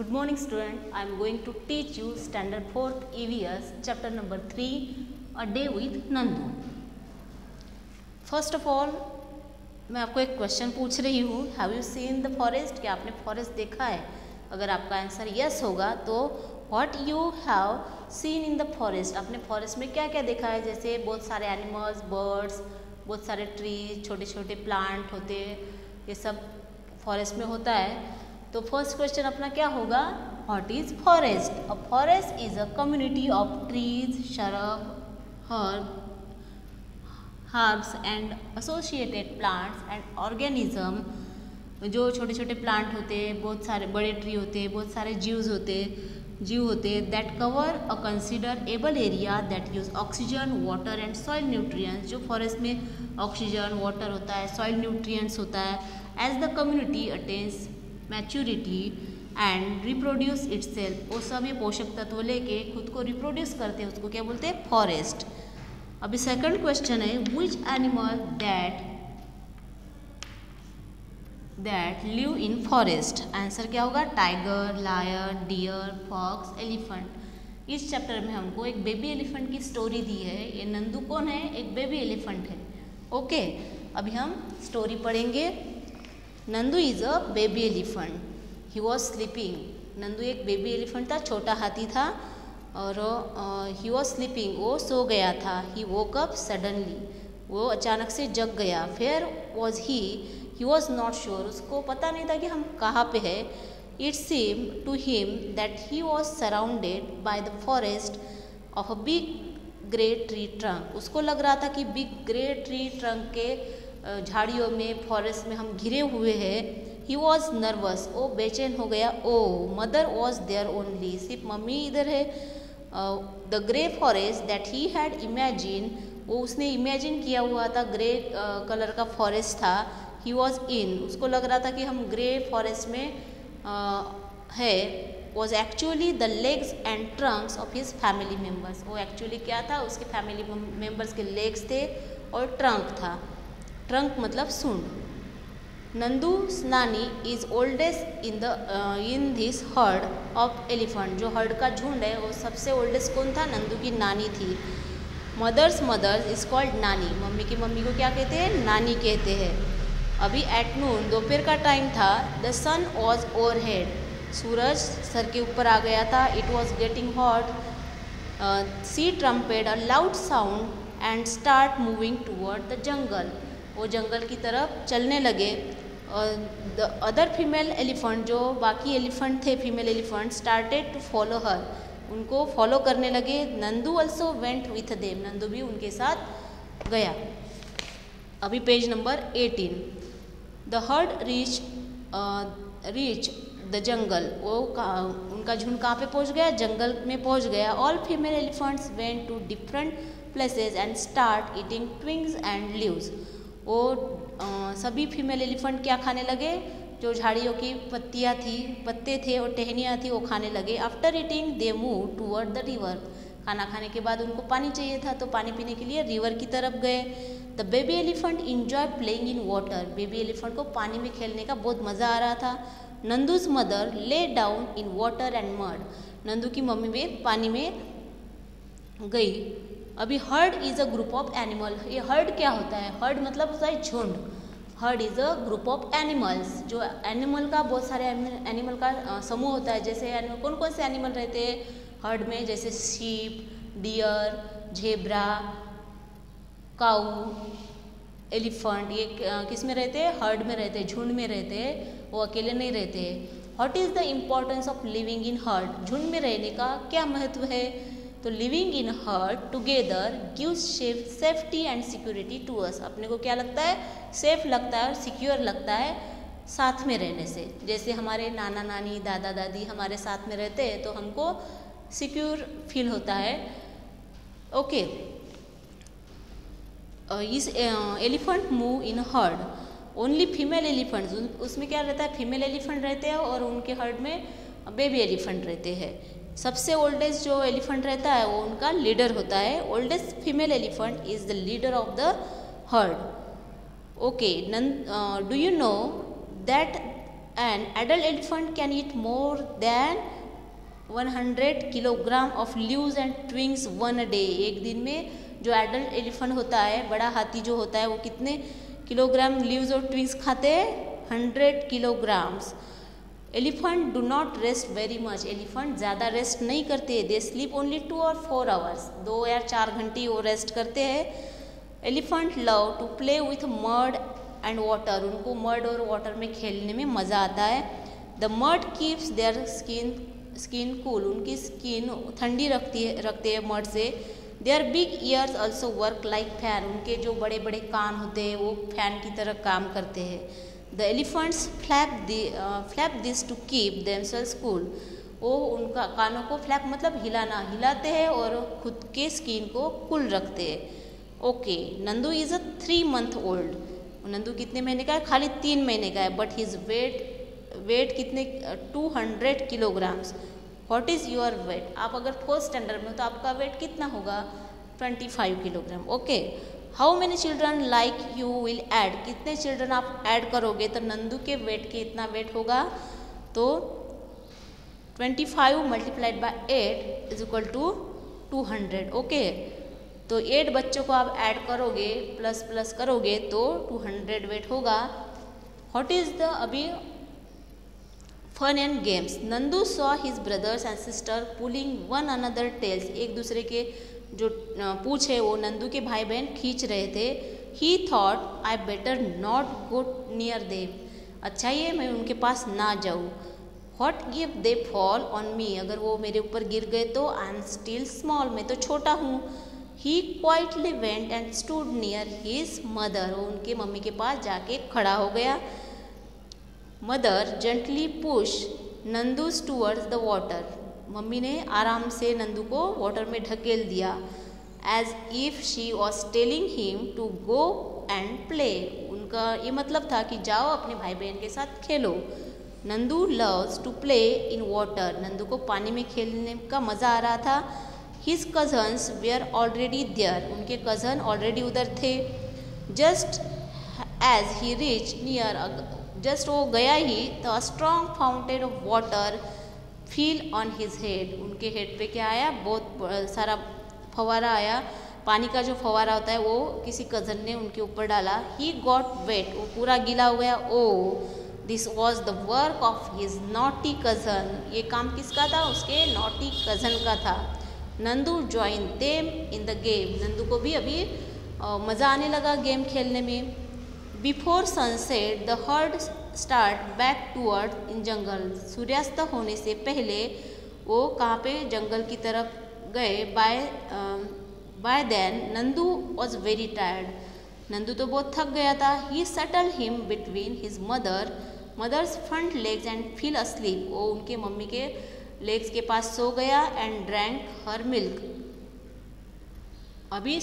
Good morning student, I am going to teach you standard 4th EVS chapter number 3 A Day with Nandu. First of all मैं आपको एक question पूछ रही हूँ, have you seen the forest? क्या आपने forest देखा है? अगर आपका आंसर यस होगा तो what you have seen in the forest, आपने फॉरेस्ट में क्या क्या देखा है? जैसे बहुत सारे एनिमल्स, बर्ड्स, बहुत सारे ट्रीज, छोटे छोटे प्लांट होते हैं, ये सब फॉरेस्ट में होता है। तो फर्स्ट क्वेश्चन अपना क्या होगा? What is forest? A forest is a community of trees, shrub, herbs and associated plants and organism. जो छोटे छोटे प्लांट होते हैं, बहुत सारे बड़े ट्री होते हैं, बहुत सारे जीव होते that cover a considerable area that use oxygen, water and soil nutrients. जो फॉरेस्ट में ऑक्सीजन, वाटर होता है, सॉइल न्यूट्रिएंट्स होता है। As the community attains maturity and reproduce itself, वो सब ये पोषक तत्व लेके खुद को रिप्रोड्यूस करते हैं, उसको क्या बोलते हैं? फॉरेस्ट। अभी सेकंड क्वेश्चन है, which animal that live in forest? Answer क्या होगा? Tiger, lion, deer, fox, elephant. इस चैप्टर में हमको एक बेबी एलिफेंट की स्टोरी दी है। ये नंदू कौन है? एक बेबी एलिफेंट है। ओके, अभी हम स्टोरी पढ़ेंगे। Nandu is a baby elephant, he was sleeping. Nandu एक बेबी एलिफेंट था, छोटा हाथी था, और ही वॉज स्लीपिंग, वो सो गया था। ही वोक अप सडनली, वो अचानक से जग गया। फिर was he was not sure, उसको पता नहीं था कि हम कहाँ पे है। It seem to him that he was surrounded by the forest of a big grey tree trunk. उसको लग रहा था कि बिग ग्रे ट्री ट्रंक के झाड़ियों में, फॉरेस्ट में हम घिरे हुए हैं। ही वॉज नर्वस, वो बेचैन हो गया। ओ मदर वॉज देयर ओनली, सिर्फ मम्मी इधर है। The grey forest that he had imagine, वो उसने इमेजिन किया हुआ था, ग्रे कलर का फॉरेस्ट था। ही वॉज इन, उसको लग रहा था कि हम ग्रे फॉरेस्ट में है। Was actually the legs and Trunks of his family members, वो एक्चुअली क्या था? उसके फैमिली मेम्बर्स के लेग्स थे और ट्रंक था। ट्रंक मतलब सूंड। नंदू's नानी is oldest in this heard of elephant. जो हर्ड का झुंड है वो सबसे ओल्डेस्ट कौन था? नंदू की नानी थी। मदर्स मदर इज कॉल्ड नानी, मम्मी की मम्मी को क्या कहते हैं? नानी कहते हैं। अभी एट नून, दोपहर का टाइम था। द सन वॉज ओवरहेड, सूरज सर के ऊपर आ गया था। It was getting hot. She trumpeted a loud sound and start moving toward the jungle, वो जंगल की तरफ चलने लगे। द अदर फीमेल एलिफेंट, जो बाकी एलिफेंट थे, female elephant, started to follow her, उनको फॉलो करने लगे। Nandu also went with them, Nandu भी उनके साथ गया। अभी page number 18। The herd reach the jungle, वो उनका झुंड कहाँ पे पहुँच गया? जंगल में पहुँच गया। All female elephants went to different places and start eating twigs and leaves. वो सभी फीमेल एलिफेंट क्या खाने लगे? जो झाड़ियों की पत्तियाँ थी, पत्ते थे और टहनियाँ थी, वो खाने लगे। After eating they move toward the river, खाना खाने के बाद उनको पानी चाहिए था तो पानी पीने के लिए रिवर की तरफ गए। The baby elephant enjoy playing in water, baby elephant को पानी में खेलने का बहुत मज़ा आ रहा था। Nandu's mother lay down in water and mud, Nandu की मम्मी भी पानी में गई। अभी heard is a group of animal, ये हर्ड क्या होता है? हर्ड मतलब होता है झुंड। Heard is a group of animals, जो एनिमल का, बहुत सारे एनिमल का समूह होता है। जैसे कौन कौन से एनिमल रहते हैं हर्ड में? जैसे शीप, डियर, झेब्रा, काऊ, एलिफेंट, ये किस में रहते हैं? हर्ड में रहते हैं, झुंड में रहते हैं, वो अकेले नहीं रहते हैं। What is the importance of living in herd? झुंड में रहने का क्या महत्व है? तो living in herd together gives safety and security to us, अपने को क्या लगता है? सेफ लगता है और सिक्योर लगता है साथ में रहने से। जैसे हमारे नाना नानी, दादा दादी हमारे साथ में रहते हैं तो हमको सिक्योर फील होता है। ओके, इस elephant move in heard, only female elephants, उसमें क्या रहता है? फीमेल एलिफेंट रहते हैं और उनके हर्ड में बेबी एलिफेंट रहते हैं। सबसे ओल्डेस्ट जो एलिफेंट रहता है वो उनका लीडर होता है। Oldest female elephant is the leader of the herd. Okay, do you know that An adult elephant can eat more than 100 kilogram of leaves and twigs one day. एक दिन में जो एडल्ट एलिफेंट होता है, बड़ा हाथी जो होता है, वो कितने किलोग्राम लीव्स और ट्विंग्स खाते हैं? 100 kilograms. Elephant do not rest very much. Elephant ज़्यादा रेस्ट नहीं करते। दे स्लीप ओनली 2 और 4 आवर्स। 2 या 4 घंटे वो रेस्ट करते हैं। Elephant love to play with mud and water. उनको मड और वाटर में खेलने में मज़ा आता है। The mud keeps their skin cool. उनकी स्किन ठंडी रखते हैं मड से। Their big ears also work like fan. उनके जो बड़े बड़े कान होते हैं वो फैन की तरह काम करते हैं। The elephants flap this to keep themselves cool. वो उनका कानों को फ्लैप मतलब हिलाना, हिलाते हैं और खुद के स्किन को कूल रखते हैं। Okay, Nandu is a 3 month old. Nandu कितने महीने का है? खाली 3 महीने का है। बट हिज वेट कितने? 200 kilograms. What is your weight? आप अगर 4th स्टैंडर्ड में हो तो आपका वेट कितना होगा? 25 kilogram. Okay, how many children like you will add? कितने चिल्ड्रन आप ऐड करोगे तो नंदू के वेट के इतना वेट होगा? तो 25 multiplied by 8 is equal to 200। Okay, तो 8 बच्चों को आप ऐड करोगे, प्लस करोगे तो 200 वेट होगा। व्हाट इज द अभी fun and games? Nandu saw his brothers and sister pulling one another tails. एक दूसरे के जो पूछ है वो नंदू के भाई बहन खींच रहे थे। ही thought I better not go near them. अच्छा ये मैं उनके पास ना जाऊँ। What give they fall on me? अगर वो मेरे ऊपर गिर गए तो आई एम स्टिल स्मॉल, मैं तो छोटा हूँ। He quietly went and stood near his mother. वो उनके मम्मी के पास जाके खड़ा हो गया। Mother gently push Nandu's towards the water. Mummy ने आराम से नंदू को वाटर में ढकेल दिया। As if she was telling him to go and play. उनका ये मतलब था कि जाओ अपने भाई बहन के साथ खेलो। Nandu loves to play in water. Nandu को पानी में खेलने का मज़ा आ रहा था। His cousins were already there. उनके कज़न ऑलरेडी उधर थे। Just as he reach near, just वो गया ही तो strong fountain of water fell on his head. उनके हेड पे क्या आया? बहुत सारा फवारा आया। पानी का जो फवारा होता है वो किसी कज़न ने उनके ऊपर डाला। He got wet. वो पूरा गीला हो गया। Oh this was the work of his naughty cousin. ये काम किसका था? उसके नॉटी कज़न का था। Nandu join them in the game. Nandu को भी अभी मज़ा आने लगा गेम खेलने में। Before sunset the herd start back toward in jungle. सूर्यास्त होने से पहले वो कहाँ पे? जंगल की तरफ गए। By then Nandu was very tired. Nandu तो बहुत थक गया था। He settle him between his mother's front legs and fell asleep. वो उनके मम्मी के लेग्स के पास सो गया। And drank her milk. अभी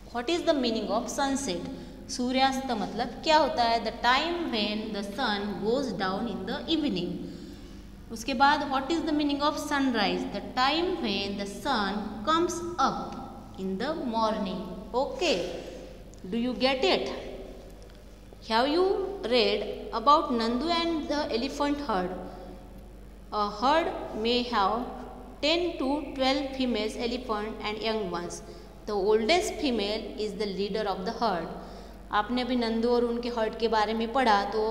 what is the meaning of sunset? सूर्यास्त मतलब क्या होता है? The time when the sun goes down in the evening. उसके बाद what is the meaning of sunrise? The time when the sun comes up in the morning. Okay, do you get it? Have you read about Nandu and the elephant herd? A herd may have 10 to 12 females elephant and young ones. The oldest female is the leader of the herd. आपने अभी नंदू और उनके heard के बारे में पढ़ा तो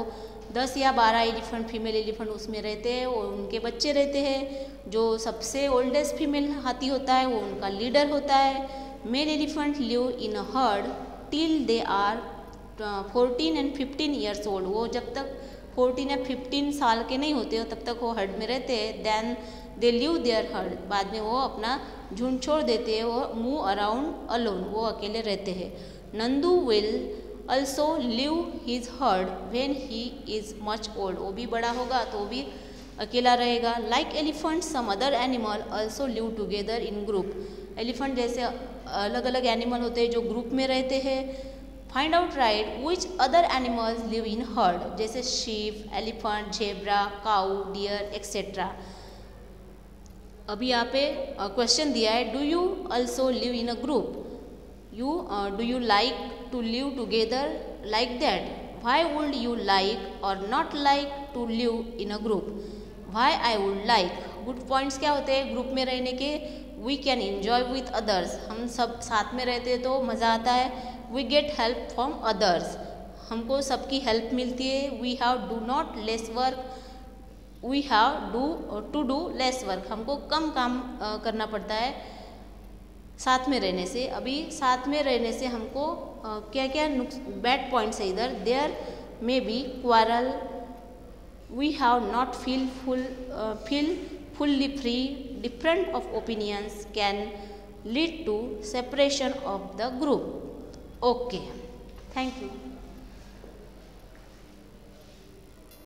10 या 12 एलिफेंट, फीमेल एलिफेंट उसमें रहते हैं और उनके बच्चे रहते हैं। जो सबसे ओल्डेस्ट फीमेल हाथी होता है वो उनका लीडर होता है। Male elephant live in a herd till they are 14 and 15 years old. वो जब तक 14 या 15 साल के नहीं होते हो तब तक वो हर्ड में रहते हैं। Then they live their herd. बाद में वो अपना झुंड छोड़ देते हैं। वो मूव अराउंड अलोन। वो अकेले रहते हैं। Nandu will also live his herd when he is much old. वो भी बड़ा होगा तो वो भी अकेला रहेगा। Like elephant some other animal also live together in group. Elephant जैसे अलग अलग एनिमल होते हैं जो ग्रुप में रहते हैं। Find out right which other animals live in herd, जैसे sheep, elephant, zebra, cow, deer etcetera. अभी यहाँ पे क्वेश्चन दिया है, do you also live in a group? Do you like to live together like that? Why would you like or not like to live in a group? Why I would like. Good points क्या होते हैं group में रहने के? We can enjoy with others. हम सब साथ में रहते हैं तो मज़ा आता है. We get help from others. हमको सबकी हेल्प मिलती है. We have do not less work. We have to do less work. हमको कम काम करना पड़ता है साथ में रहने से. अभी साथ में रहने से हमको क्या क्या बैड पॉइंट्स है इधर? There may be quarrel. We have not feel fully free. Different of opinions can lead to separation of the group. Okay, thank you.